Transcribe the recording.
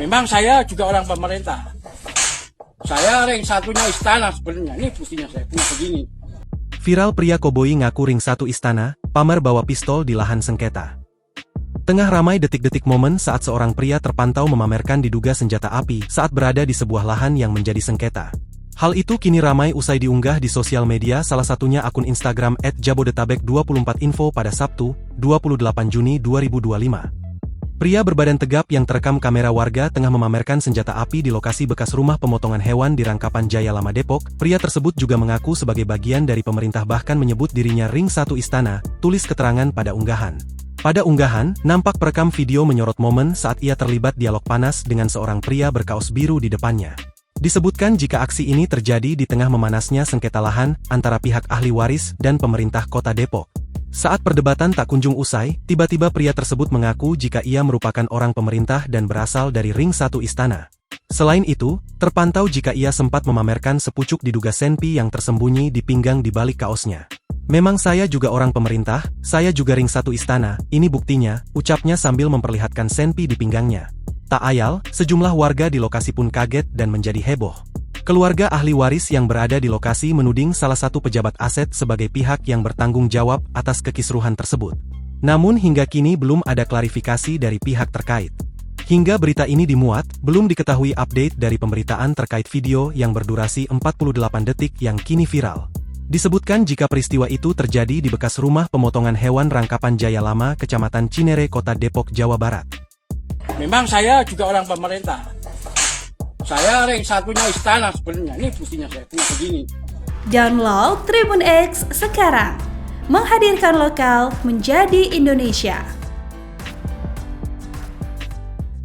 Memang saya juga orang pemerintah. Saya ring satunya istana sebenarnya. Ini buktinya saya punya begini. Viral pria koboi ngaku ring satu istana, pamer bawa pistol di lahan sengketa. Tengah ramai detik-detik momen saat seorang pria terpantau memamerkan diduga senjata api saat berada di sebuah lahan yang menjadi sengketa. Hal itu kini ramai usai diunggah di sosial media, salah satunya akun Instagram @jabodetabek24info pada Sabtu, 28 Juni 2025. Pria berbadan tegap yang terekam kamera warga tengah memamerkan senjata api di lokasi bekas rumah pemotongan hewan di Rangkapan Jaya Lama Depok. Pria tersebut juga mengaku sebagai bagian dari pemerintah, bahkan menyebut dirinya ring satu istana, tulis keterangan pada unggahan. Pada unggahan, nampak perekam video menyorot momen saat ia terlibat dialog panas dengan seorang pria berkaos biru di depannya. Disebutkan jika aksi ini terjadi di tengah memanasnya sengketa lahan antara pihak ahli waris dan pemerintah Kota Depok. Saat perdebatan tak kunjung usai, tiba-tiba pria tersebut mengaku jika ia merupakan orang pemerintah dan berasal dari ring satu istana. Selain itu, terpantau jika ia sempat memamerkan sepucuk diduga senpi yang tersembunyi di pinggang di balik kaosnya. "Memang saya juga orang pemerintah, saya juga ring satu istana, ini buktinya," ucapnya sambil memperlihatkan senpi di pinggangnya. Tak ayal, sejumlah warga di lokasi pun kaget dan menjadi heboh. Keluarga ahli waris yang berada di lokasi menuding salah satu pejabat aset sebagai pihak yang bertanggung jawab atas kekisruhan tersebut. Namun hingga kini belum ada klarifikasi dari pihak terkait. Hingga berita ini dimuat, belum diketahui update dari pemberitaan terkait video yang berdurasi 48 detik yang kini viral. Disebutkan jika peristiwa itu terjadi di bekas rumah pemotongan hewan Rangkapan Jaya Lama, Kecamatan Cinere, Kota Depok, Jawa Barat. Memang saya juga orang pemerintah. Saya ring satunya istana sebenarnya. Ini buktinya saya punya begini. Download Tribun X sekarang. Menghadirkan lokal menjadi Indonesia.